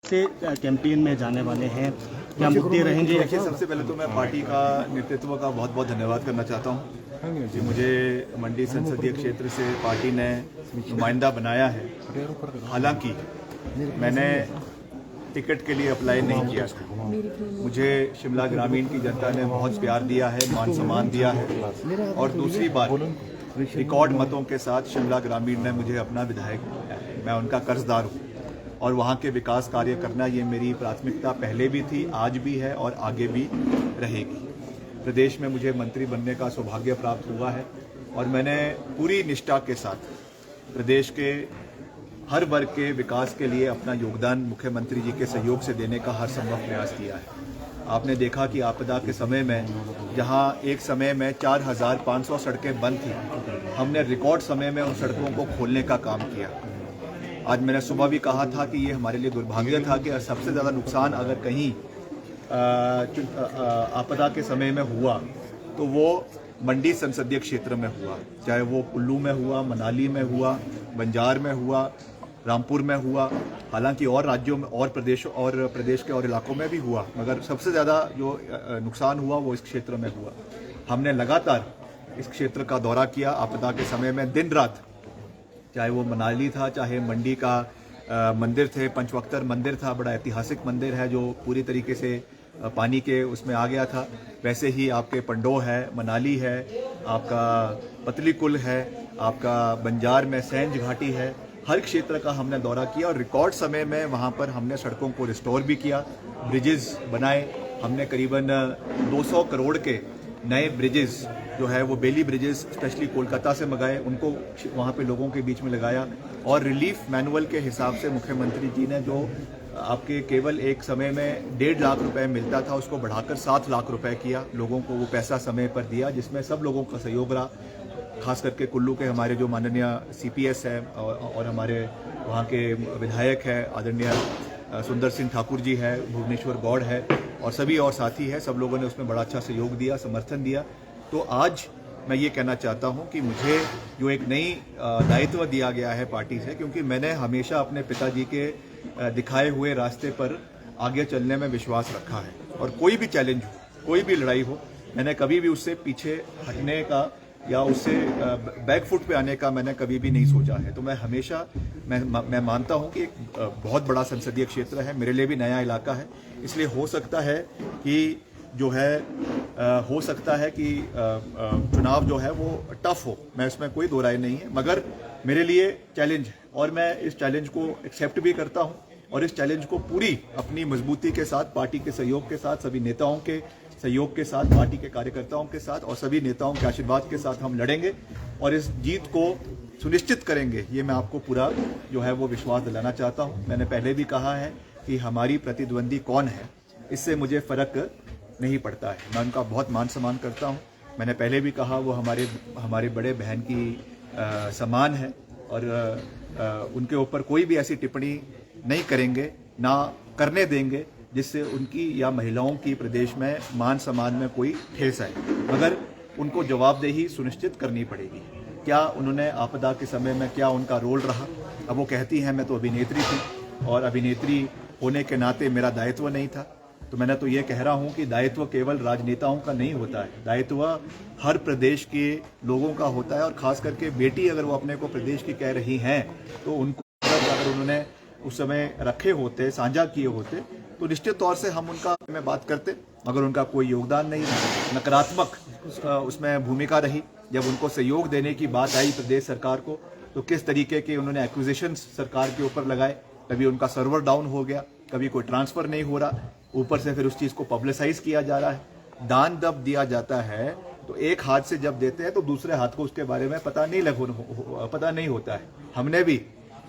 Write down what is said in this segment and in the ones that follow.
से कैंपेन में जाने वाले हैं, क्या मुद्दे रहेंगे? देखिए, सबसे पहले तो मैं पार्टी का नेतृत्व का बहुत बहुत धन्यवाद करना चाहता हूं कि मुझे मंडी संसदीय क्षेत्र से पार्टी ने नुमाइंदा बनाया है। हालांकि मैंने टिकट के लिए अप्लाई नहीं किया। मुझे शिमला ग्रामीण की जनता ने बहुत प्यार दिया है, मान सम्मान दिया है, और दूसरी बात, रिकॉर्ड मतों के साथ शिमला ग्रामीण ने मुझे अपना विधायक बनाया है। मैं उनका कर्जदार हूँ और वहाँ के विकास कार्य करना ये मेरी प्राथमिकता पहले भी थी, आज भी है और आगे भी रहेगी। प्रदेश में मुझे मंत्री बनने का सौभाग्य प्राप्त हुआ है और मैंने पूरी निष्ठा के साथ प्रदेश के हर वर्ग के विकास के लिए अपना योगदान मुख्यमंत्री जी के सहयोग से देने का हर संभव प्रयास किया है। आपने देखा कि आपदा के समय में जहां एक समय में 4,500 सड़कें बंद थी, हमने रिकॉर्ड समय में उन सड़कों को खोलने का काम किया। आज मैंने सुबह भी कहा था कि ये हमारे लिए दुर्भाग्य था कि सबसे ज़्यादा नुकसान अगर कहीं आपदा के समय में हुआ तो वो मंडी संसदीय क्षेत्र में हुआ, चाहे वो कुल्लू में हुआ, मनाली में हुआ, बंजार में हुआ, रामपुर में हुआ, हालांकि और राज्यों में और प्रदेश के और इलाकों में भी हुआ, मगर सबसे ज़्यादा जो नुकसान हुआ वो इस क्षेत्र में हुआ। हमने लगातार इस क्षेत्र का दौरा किया आपदा के समय में, दिन रात, चाहे वो मनाली था, चाहे मंडी का मंदिर थे, पंचवक्तर मंदिर था, बड़ा ऐतिहासिक मंदिर है जो पूरी तरीके से पानी के उसमें आ गया था। वैसे ही आपके पंडो है, मनाली है, आपका पतली कुल है, आपका बंजार में सैंज घाटी है, हर क्षेत्र का हमने दौरा किया और रिकॉर्ड समय में वहाँ पर हमने सड़कों को रिस्टोर भी किया, ब्रिजेस बनाए। हमने करीबन 200 करोड़ के नए ब्रिजेस जो है वो बेली ब्रिजेस स्पेशली कोलकाता से मंगाए, उनको वहाँ पे लोगों के बीच में लगाया, और रिलीफ मैनुअल के हिसाब से मुख्यमंत्री जी ने जो आपके केवल एक समय में 1.5 लाख रुपए मिलता था उसको बढ़ाकर 7 लाख रुपए किया, लोगों को वो पैसा समय पर दिया, जिसमें सब लोगों का सहयोग रहा। खास करके कुल्लू के हमारे जो माननीय CPS है और हमारे वहाँ के विधायक है आदरणीय सुंदर सिंह ठाकुर जी है, भुवनेश्वर गौड़ है और सभी और साथी है, सब लोगों ने उसमें बड़ा अच्छा सहयोग दिया, समर्थन दिया। तो आज मैं ये कहना चाहता हूँ कि मुझे जो एक नई दायित्व दिया गया है पार्टी से, क्योंकि मैंने हमेशा अपने पिताजी के दिखाए हुए रास्ते पर आगे चलने में विश्वास रखा है, और कोई भी चैलेंज हो, कोई भी लड़ाई हो, मैंने कभी भी उससे पीछे हटने का या उससे बैकफुट पे आने का मैंने कभी भी नहीं सोचा है। तो मैं हमेशा मैं मानता हूं कि एक बहुत बड़ा संसदीय क्षेत्र है, मेरे लिए भी नया इलाका है, इसलिए हो सकता है कि जो है हो सकता है कि चुनाव जो है वो टफ हो, मैं इसमें कोई दो राय नहीं है, मगर मेरे लिए चैलेंज है और मैं इस चैलेंज को एक्सेप्ट भी करता हूं और इस चैलेंज को पूरी अपनी मजबूती के साथ, पार्टी के सहयोग के साथ, सभी नेताओं के सहयोग के साथ, पार्टी के कार्यकर्ताओं के साथ और सभी नेताओं के आशीर्वाद के साथ हम लड़ेंगे और इस जीत को सुनिश्चित करेंगे। ये मैं आपको पूरा जो है वो विश्वास दिलाना चाहता हूं। मैंने पहले भी कहा है कि हमारी प्रतिद्वंदी कौन है इससे मुझे फर्क नहीं पड़ता है, मैं उनका बहुत मान सम्मान करता हूं। मैंने पहले भी कहा वो हमारे बड़े बहन की समान है और उनके ऊपर कोई भी ऐसी टिप्पणी नहीं करेंगे, ना करने देंगे जिससे उनकी या महिलाओं की प्रदेश में मान सम्मान में कोई ठेस आए, मगर उनको जवाबदेही सुनिश्चित करनी पड़ेगी। क्या उन्होंने आपदा के समय में क्या उनका रोल रहा? अब वो कहती हैं मैं तो अभिनेत्री थी और अभिनेत्री होने के नाते मेरा दायित्व नहीं था, तो मैंने तो ये कह रहा हूँ कि दायित्व केवल राजनेताओं का नहीं होता है, दायित्व हर प्रदेश के लोगों का होता है, और खास करके बेटी अगर वो अपने को प्रदेश की कह रही हैं तो उनको अगर उन्होंने उस समय रखे होते, साझा किए होते, तो निश्चित तौर से हम उनका में बात करते, मगर उनका कोई योगदान नहीं रहा, नकारात्मक उसमें भूमिका रही। जब उनको सहयोग देने की बात आई प्रदेश सरकार को, तो किस तरीके के उन्होंने एक्विजिशन सरकार के ऊपर लगाए, कभी उनका सर्वर डाउन हो गया, कभी कोई ट्रांसफर नहीं हो रहा, ऊपर से फिर उस चीज़ को पब्लिसाइज किया जा रहा है। दान जब दिया जाता है तो एक हाथ से जब देते हैं तो दूसरे हाथ को उसके बारे में पता नहीं होता है। हमने भी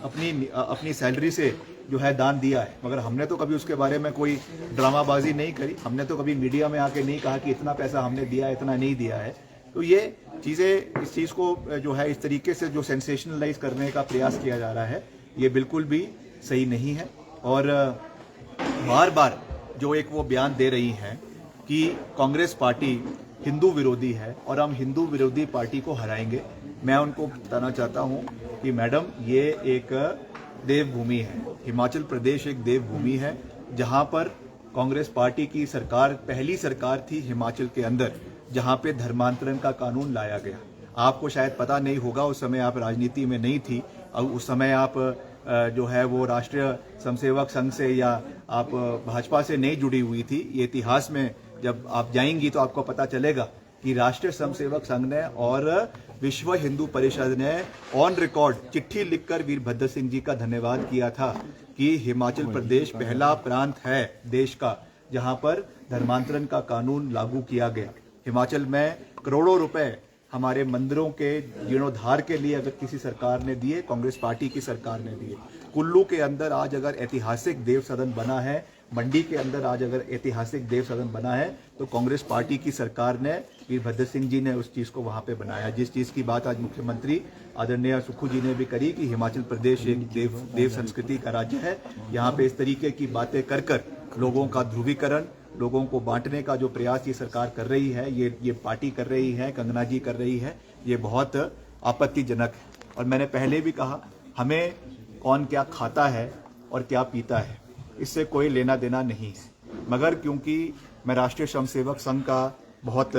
अपनी सैलरी से जो है दान दिया है, मगर हमने तो कभी उसके बारे में कोई ड्रामाबाजी नहीं करी, हमने तो कभी मीडिया में आके नहीं कहा कि इतना पैसा हमने दिया, इतना नहीं दिया है। तो ये चीज़ें, इस चीज़ को जो है इस तरीके से जो सेंसेशनलाइज करने का प्रयास किया जा रहा है, ये बिल्कुल भी सही नहीं है। और बार बार जो एक वो बयान दे रही हैं कि कांग्रेस पार्टी हिंदू विरोधी है और हम हिंदू विरोधी पार्टी को हराएंगे, मैं उनको बताना चाहता हूं कि मैडम, ये एक देवभूमि है। हिमाचल प्रदेश एक देवभूमि है जहां पर कांग्रेस पार्टी की सरकार पहली सरकार थी हिमाचल के अंदर जहां पे धर्मांतरण का कानून लाया गया। आपको शायद पता नहीं होगा, उस समय आप राजनीति में नहीं थी और उस समय आप जो है वो राष्ट्रीय स्वयंसेवक संघ से या आप भाजपा से नहीं जुड़ी हुई थी। ये इतिहास में जब आप जाएंगी तो आपको पता चलेगा कि राष्ट्रीय स्वयंसेवक संघ ने और विश्व हिंदू परिषद ने ऑन रिकॉर्ड चिट्ठी लिखकर वीरभद्र सिंह जी का धन्यवाद किया था कि हिमाचल प्रदेश पहला प्रांत है देश का जहां पर धर्मांतरण का कानून लागू किया गया। हिमाचल में करोड़ों रुपए हमारे मंदिरों के जीर्णोद्धार के लिए अगर किसी सरकार ने दिए, कांग्रेस पार्टी की सरकार ने दिए। कुल्लू के अंदर आज अगर ऐतिहासिक देव सदन बना है, मंडी के अंदर आज अगर ऐतिहासिक देव सदन बना है तो कांग्रेस पार्टी की सरकार ने, वीरभद्र सिंह जी ने उस चीज को वहां पे बनाया। जिस चीज की बात आज मुख्यमंत्री आदरणीय सुक्खू जी ने भी करी कि हिमाचल प्रदेश एक देव संस्कृति का राज्य है। यहाँ पे इस तरीके की बातें कर कर लोगों का ध्रुवीकरण, लोगों को बांटने का जो प्रयास ये सरकार कर रही है, ये पार्टी कर रही है, कंगना जी कर रही है, ये बहुत आपत्तिजनक है। और मैंने पहले भी कहा, हमें कौन क्या खाता है और क्या पीता है इससे कोई लेना देना नहीं है, मगर क्योंकि मैं राष्ट्रीय स्वयंसेवक संघ का बहुत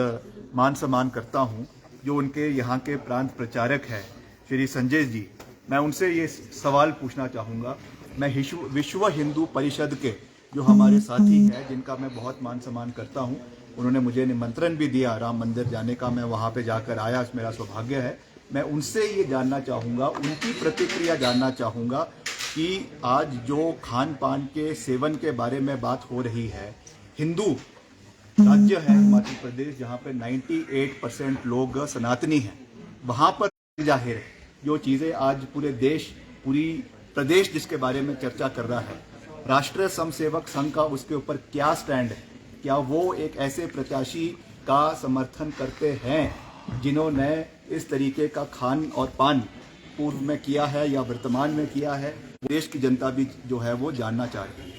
मान सम्मान करता हूं, जो उनके यहाँ के प्रांत प्रचारक हैं श्री संजय जी, मैं उनसे ये सवाल पूछना चाहूँगा। मैं विश्व हिंदू परिषद के जो हमारे साथी हैं, जिनका मैं बहुत मान सम्मान करता हूं, उन्होंने मुझे निमंत्रण भी दिया राम मंदिर जाने का, मैं वहां पे जाकर आया, मेरा सौभाग्य है। मैं उनसे ये जानना चाहूँगा, उनकी प्रतिक्रिया जानना चाहूँगा कि आज जो खान पान के सेवन के बारे में बात हो रही है, हिंदू राज्य है हिमाचल प्रदेश जहाँ पे 98% लोग सनातनी हैं, वहाँ पर जाहिर है जो चीज़ें आज पूरे देश, पूरी प्रदेश जिसके बारे में चर्चा कर रहा है, राष्ट्रीय स्वयंसेवक संघ का उसके ऊपर क्या स्टैंड है? क्या वो एक ऐसे प्रत्याशी का समर्थन करते हैं जिन्होंने इस तरीके का खान और पान पूर्व में किया है या वर्तमान में किया है? देश की जनता भी जो है वो जानना चाह रही है।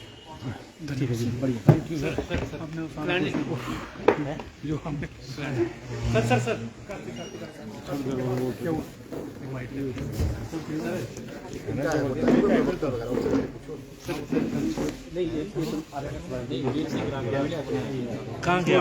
ठीक है जी, बढ़िया, थैंक यू सर। जो हमने सर कहाँ गया?